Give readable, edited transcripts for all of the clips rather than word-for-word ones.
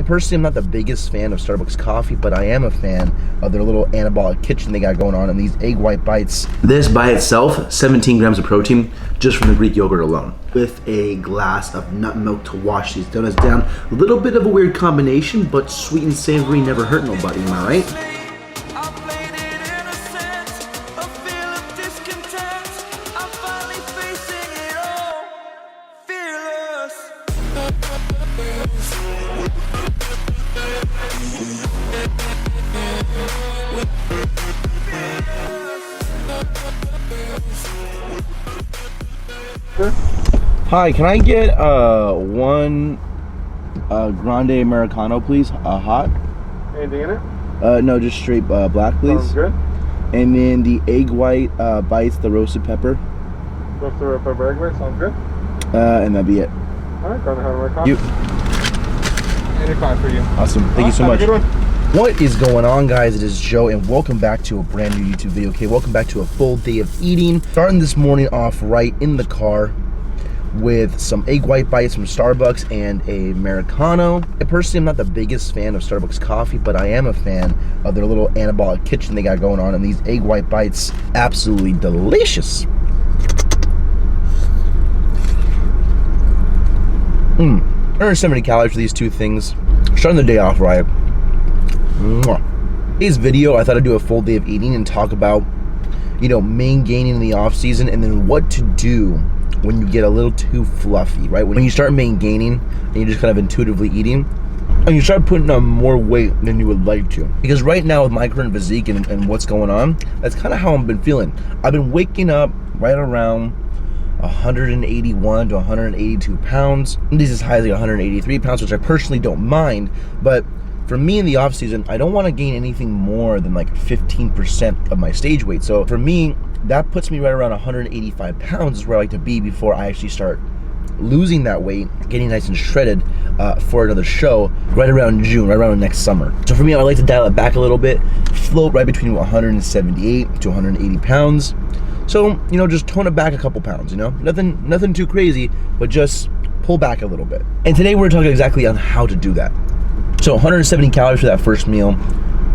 personally am not the biggest fan of Starbucks coffee, but I am a fan of their little anabolic kitchen they got going on and these egg white bites. This by itself, 17 grams of protein just from the Greek yogurt alone. With a glass of nut milk to wash these donuts down. A little bit of a weird combination, but sweet and savory never hurt nobody, am I right? Hi, can I get one grande Americano, please? Hot. Anything in it? No, just straight black, please. Sounds good. And then the egg white bites, the roasted pepper. Roasted pepper egg white, sounds good. And that'd be it. Alright, grande Americano. You. 85 for you. Awesome. Thank you so much. Have a good one. What is going on, guys? It is Joe, and welcome back to a brand new YouTube video. Okay, welcome back to a full day of eating. Starting this morning off right in the car with some egg white bites from Starbucks and a Americano. I personally am not the biggest fan of Starbucks coffee, but I am a fan of their little anabolic kitchen they got going on, and these egg white bites, absolutely delicious. 170 calories for these two things. Starting the day off right. Today's video, I thought I'd do a full day of eating and talk about, you know, main gaining in the off season, and then what to do when you get a little too fluffy, right? When you start main gaining and you're just kind of intuitively eating, and you start putting on more weight than you would like to. Because right now with my current physique and what's going on, that's kind of how I've been feeling. I've been waking up right around 181 to 182 pounds. These as high as like 183 pounds, which I personally don't mind, but for me in the off season, I don't want to gain anything more than like 15% of my stage weight. So for me, that puts me right around 185 pounds is where I like to be before I actually start losing that weight, getting nice and shredded for another show right around June, right around next summer. So for me, I like to dial it back a little bit, float right between 178 to 180 pounds. So, you know, just tone it back a couple pounds, you know? Nothing too crazy, but just pull back a little bit. And today we're talking exactly on how to do that. So 170 calories for that first meal,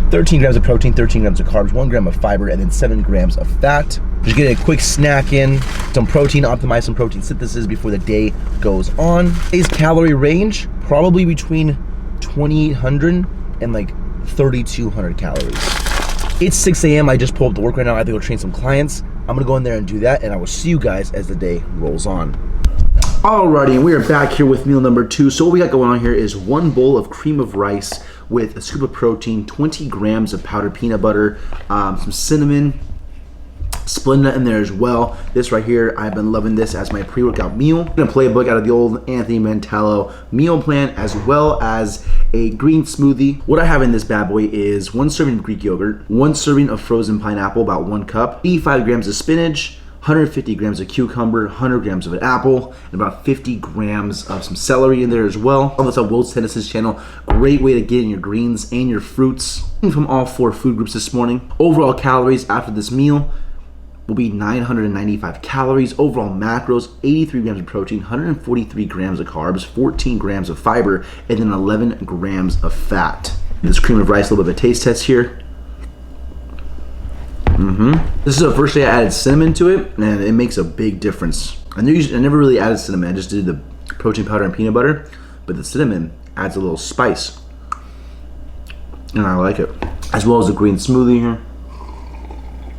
13 grams of protein, 13 grams of carbs, 1 gram of fiber, and then 7 grams of fat. Just getting a quick snack in, some protein, optimize some protein synthesis before the day goes on. Today's calorie range, probably between 2,800 and like 3,200 calories. It's 6 a.m. I just pulled up to work right now. I have to go train some clients. I'm gonna go in there and do that, and I will see you guys as the day rolls on. Alrighty, and we are back here with meal number 2. So what we got going on here is 1 bowl of cream of rice with a scoop of protein, 20 grams of powdered peanut butter, some cinnamon, Splenda in there as well. This right here, I've been loving this as my pre-workout meal. I'm gonna play a book out of the old Anthony Mantello meal plan, as well as a green smoothie. What I have in this bad boy is 1 serving of Greek yogurt, 1 serving of frozen pineapple, about 1 cup, 85 grams of spinach, 150 grams of cucumber, 100 grams of an apple, and about 50 grams of some celery in there as well. All this on Will Tennison's channel. Great way to get in your greens and your fruits from all 4 food groups this morning. Overall calories after this meal will be 995 calories. Overall macros, 83 grams of protein, 143 grams of carbs, 14 grams of fiber, and then 11 grams of fat. This cream of rice, a little bit of a taste test here. This is the first day I added cinnamon to it, and it makes a big difference. I never really added cinnamon. I just did the protein powder and peanut butter, but the cinnamon adds a little spice, and I like it. As well as the green smoothie here.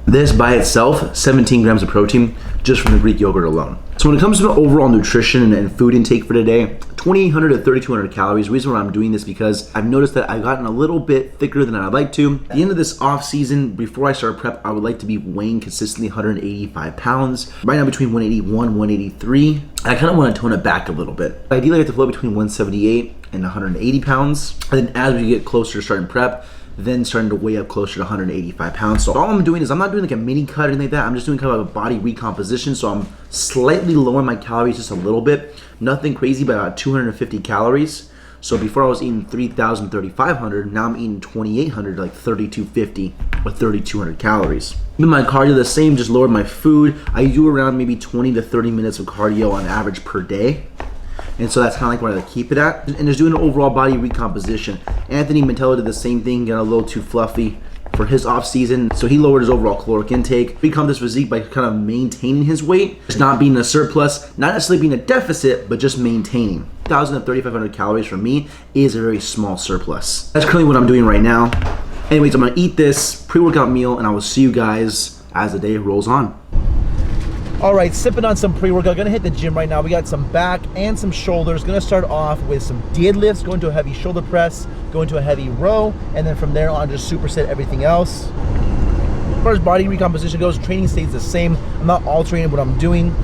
This by itself, 17 grams of protein just from the Greek yogurt alone. So when it comes to the overall nutrition and food intake for today, 2,800 to 3,200 calories. The reason why I'm doing this because I've noticed that I've gotten a little bit thicker than I'd like to. At the end of this off season, before I start prep, I would like to be weighing consistently 185 pounds. Right now between 181, 183. I kind of want to tone it back a little bit. Ideally, I have to float between 178 and 180 pounds. And then as we get closer to starting prep, then starting to weigh up closer to 185 pounds. So all I'm doing is I'm not doing like a mini cut or anything like that. I'm just doing kind of a body recomposition. So I'm slightly lowering my calories just a little bit. Nothing crazy, but about 250 calories. So before I was eating 3,000, 3,500, now I'm eating 2,800, like 3,250 with 3,200 calories. With my cardio the same, just lowered my food. I do around maybe 20 to 30 minutes of cardio on average per day. And so that's kind of like where I keep it at. And just doing an overall body recomposition. Anthony Mantello did the same thing, got a little too fluffy for his off season, so he lowered his overall caloric intake. Recomp this physique by kind of maintaining his weight, just not being a surplus, not necessarily being a deficit, but just maintaining. 1,000 to 3,500 calories for me is a very small surplus. That's currently what I'm doing right now. Anyways, I'm gonna eat this pre-workout meal, and I will see you guys as the day rolls on. All right, sipping on some pre-workout. Gonna hit the gym right now. We got some back and some shoulders. Gonna start off with some deadlifts, go into a heavy shoulder press, go into a heavy row, and then from there on just superset everything else. As far as body recomposition goes, training stays the same. I'm not altering what I'm doing.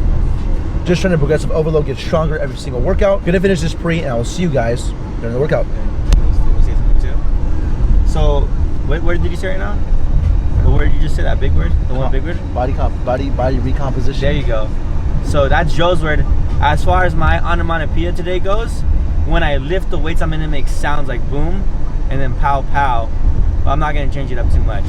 Just trying to progressive overload, get stronger every single workout. Gonna finish this pre, and I will see you guys during the workout. So, where did you say right now? The word you just said, that big word? The one big word? Body recomposition. There you go. So that's Joe's word. As far as my onomatopoeia today goes, when I lift the weights, I'm gonna make sounds like boom and then pow pow. But I'm not gonna change it up too much.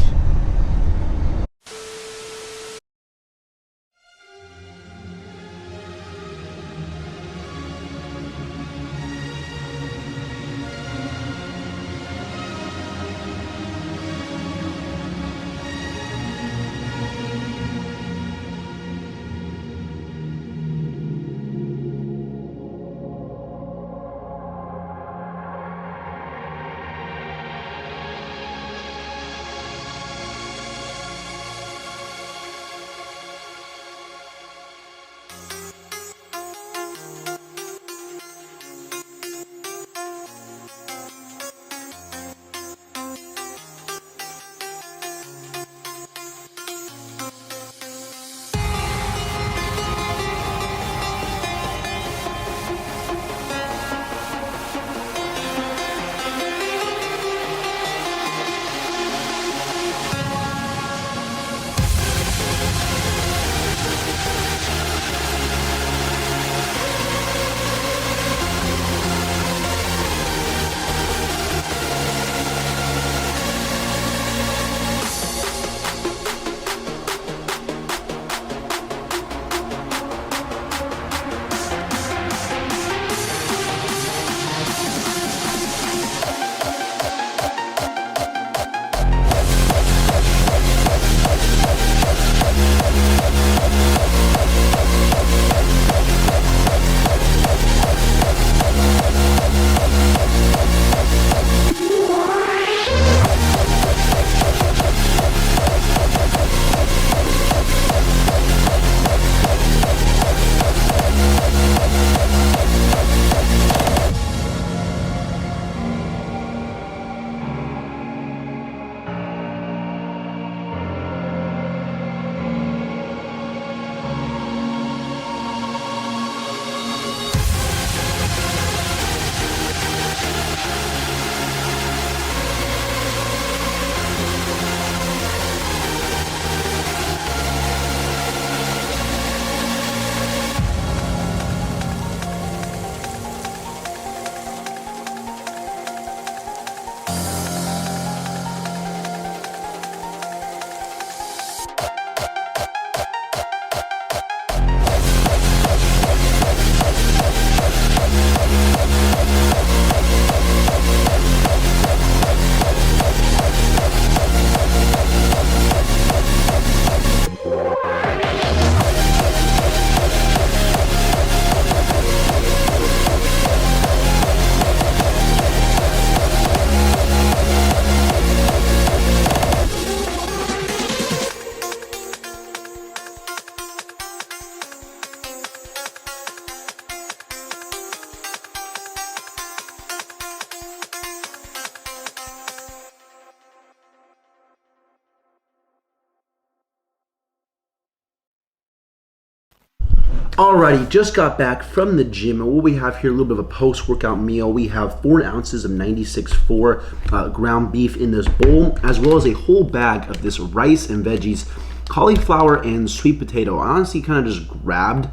Alrighty, just got back from the gym, and what we have here, a little bit of a post-workout meal. We have 4 ounces of 96.4 ground beef in this bowl, as well as a whole bag of this rice and veggies, cauliflower and sweet potato. I honestly kind of just grabbed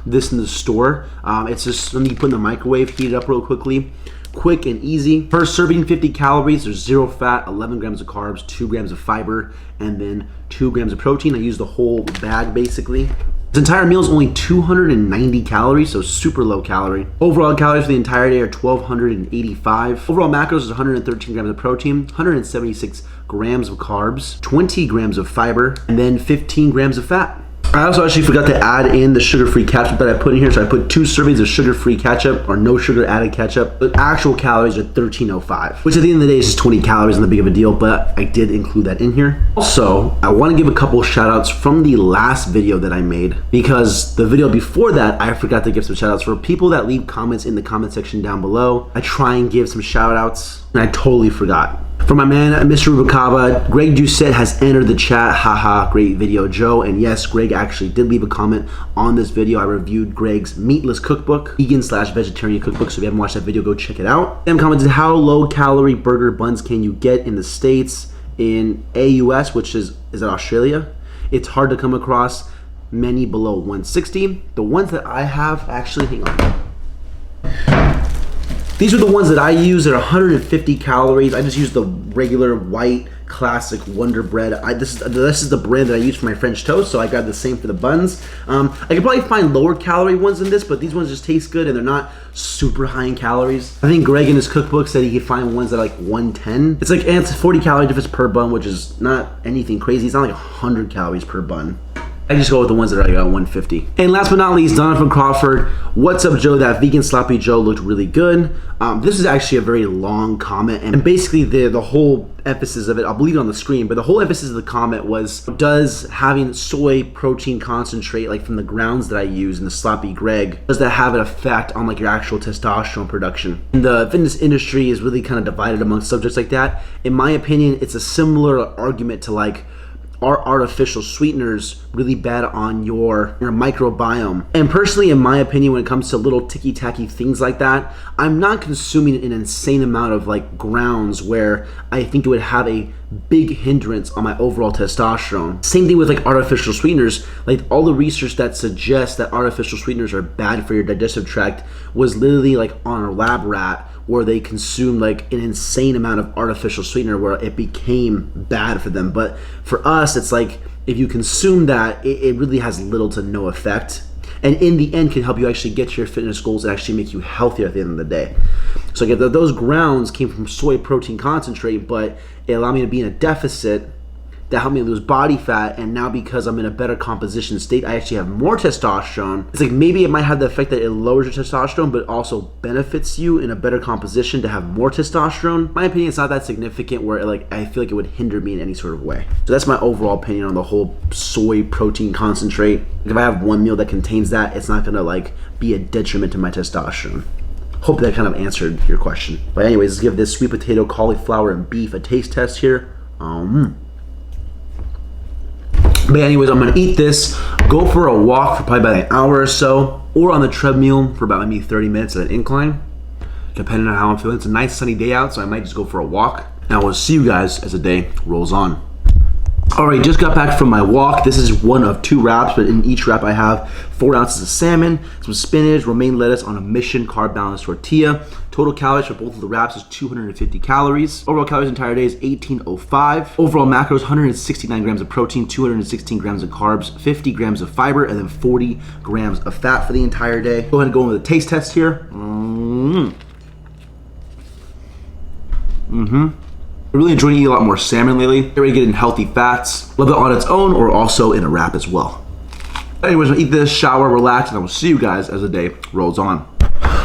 this in the store. It's just something you put in the microwave, heat it up real quickly. Quick and easy. First serving, 50 calories. There's 0 fat, 11 grams of carbs, 2 grams of fiber, and then 2 grams of protein. I use the whole bag basically. This entire meal is only 290 calories, so super low calorie. Overall calories for the entire day are 1,285. Overall macros is 113 grams of protein, 176 grams of carbs, 20 grams of fiber, and then 15 grams of fat. I also actually forgot to add in the sugar-free ketchup that I put in here. So I put 2 servings of sugar-free ketchup or no sugar added ketchup. The actual calories are 1,305, which at the end of the day is just 20 calories, not that big of a deal, but I did include that in here. Also, I want to give a couple shout outs from the last video that I made, because the video before that, I forgot to give some shout outs for people that leave comments in the comment section down below. I try and give some shout outs and I totally forgot. For my man, Mr. Rubicava, Greg Doucette has entered the chat. Haha, great video, Joe. And yes, Greg actually did leave a comment on this video. I reviewed Greg's meatless cookbook, vegan/vegetarian cookbook. So if you haven't watched that video, go check it out. Sam commented, how low calorie burger buns can you get in the States? In AUS, which is it Australia? It's hard to come across many below 160. The ones that I have, actually, hang on. These are the ones that I use. They're 150 calories. I just use the regular white classic Wonder Bread. This is the brand that I use for my French toast, so I got the same for the buns. I could probably find lower calorie ones than this, but these ones just taste good and they're not super high in calories. I think Greg in his cookbook said he could find ones that are like 110. It's like, and it's 40 calorie difference per bun, which is not anything crazy. It's not like 100 calories per bun. I just go with the ones that are like 150. And last but not least, Donovan Crawford. What's up, Joe? That vegan sloppy Joe looked really good. This is actually a very long comment, and basically the whole emphasis of it, I'll leave it on the screen, but the whole emphasis of the comment was, does having soy protein concentrate, like from the grounds that I use in the sloppy Greg, does that have an effect on like your actual testosterone production? And the fitness industry is really kind of divided among subjects like that. In my opinion, it's a similar argument to like, are artificial sweeteners really bad on your microbiome? And personally, in my opinion, when it comes to little ticky-tacky things like that, I'm not consuming an insane amount of like grounds where I think it would have a big hindrance on my overall testosterone. Same thing with like artificial sweeteners. Like all the research that suggests that artificial sweeteners are bad for your digestive tract was literally like on a lab rat, where they consumed like an insane amount of artificial sweetener where it became bad for them. But for us, it's like if you consume that, it really has little to no effect, and in the end can help you actually get to your fitness goals and actually make you healthier at the end of the day. So again, those grounds came from soy protein concentrate, but it allowed me to be in a deficit that helped me lose body fat, and now because I'm in a better composition state, I actually have more testosterone. It's like maybe it might have the effect that it lowers your testosterone, but also benefits you in a better composition to have more testosterone. In my opinion, it's not that significant where I feel like it would hinder me in any sort of way. So that's my overall opinion on the whole soy protein concentrate. If I have one meal that contains that, it's not gonna like be a detriment to my testosterone. Hope that kind of answered your question. But anyways, let's give this sweet potato, cauliflower, and beef a taste test here. But anyways, I'm gonna eat this, go for a walk for probably about an hour or so, or on the treadmill for about maybe 30 minutes at an incline, depending on how I'm feeling. It's a nice sunny day out, so I might just go for a walk. Now we'll see you guys as the day rolls on. Alright, just got back from my walk. This is one of 2 wraps, but in each wrap I have 4 ounces of salmon, some spinach, romaine lettuce on a mission carb balanced tortilla. Total calories for both of the wraps is 250 calories. Overall calories entire day is 1805. Overall macros, 169 grams of protein, 216 grams of carbs, 50 grams of fiber, and then 40 grams of fat for the entire day. Go ahead and go in with a taste test here. I'm really enjoying eating a lot more salmon lately. Get ready to get in healthy fats. Love it on its own or also in a wrap as well. Anyways, I'm gonna eat this, shower, relax, and I will see you guys as the day rolls on.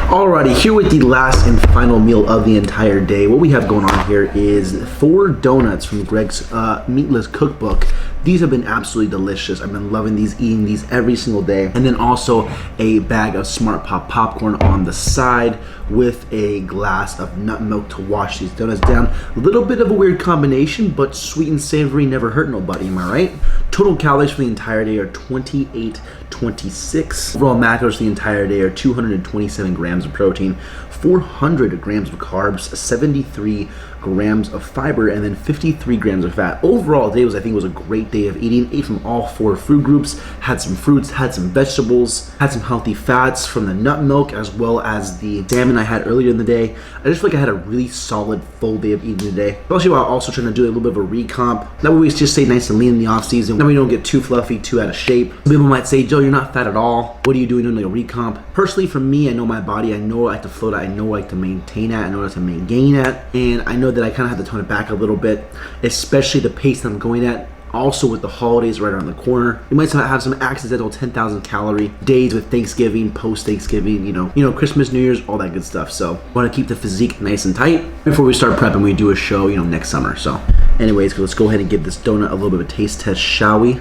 Alrighty, here with the last and final meal of the entire day. What we have going on here is 4 donuts from Greg's meatless cookbook. These have been absolutely delicious. I've been loving these, eating these every single day. And then also a bag of Smart Pop popcorn on the side with a glass of nut milk to wash these donuts down. A little bit of a weird combination, but sweet and savory never hurt nobody, am I right? Total calories for the entire day are 2826. Overall macros for the entire day are 227 grams of protein, 400 grams of carbs, 73 grams of fiber, and then 53 grams of fat. Overall, today I think was a great day. day of eating. Ate from all 4 food groups, had some fruits, had some vegetables, had some healthy fats from the nut milk as well as the salmon I had earlier in the day. I just feel like I had a really solid full day of eating today. Especially while also trying to do a little bit of a recomp. That way we just stay nice and lean in the off season. Then we don't get too fluffy, too out of shape. Some people might say, Joe, you're not fat at all. What are you doing like a recomp? Personally, for me, I know my body. I know I like to float at. I know I like to maintain at. I know I like to maintain at. And I know that I kind of have to tone it back a little bit, especially the pace that I'm going at. Also with the holidays right around the corner, you might have some accidental 10,000 calorie days with Thanksgiving, post-Thanksgiving, you know, Christmas, New Year's, all that good stuff. So want to keep the physique nice and tight before we start prepping. We do a show, you know, next summer. So anyways, let's go ahead and give this donut a little bit of a taste test, shall we?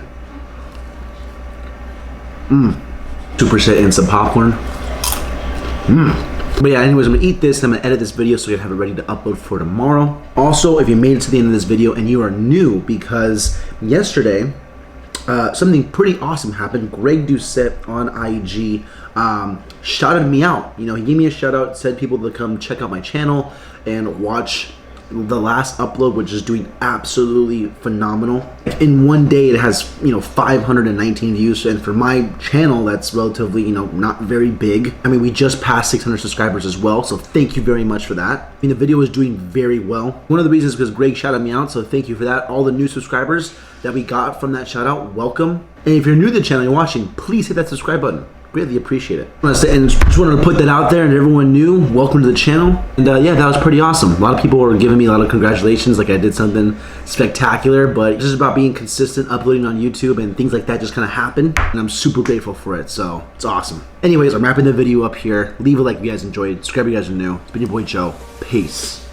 2% and some popcorn. But yeah, anyways, I'm gonna eat this, I'm gonna edit this video so I can have it ready to upload for tomorrow. Also, if you made it to the end of this video and you are new, because yesterday, something pretty awesome happened. Greg Doucette on IG shouted me out. You know, he gave me a shout out, said people to come check out my channel and watch the last upload, which is doing absolutely phenomenal. In one day it has, you know, 519 views, and for my channel that's relatively, you know, not very big. I mean, we just passed 600 subscribers as well, so thank you very much for that. I mean, the video is doing very well. One of the reasons is because Greg shouted me out, so thank you for that. All the new subscribers that we got from that shout out, welcome. And if you're new to the channel and you're watching, please hit that subscribe button. Greatly appreciate it. And just wanted to put that out there, and everyone new, welcome to the channel. And yeah, that was pretty awesome. A lot of people were giving me a lot of congratulations, like I did something spectacular, but it's just about being consistent, uploading on YouTube, and things like that just kind of happen, and I'm super grateful for it, so it's awesome. Anyways, I'm wrapping the video up here. Leave a like if you guys enjoyed, subscribe if you guys are new. It's been your boy Joe. Peace.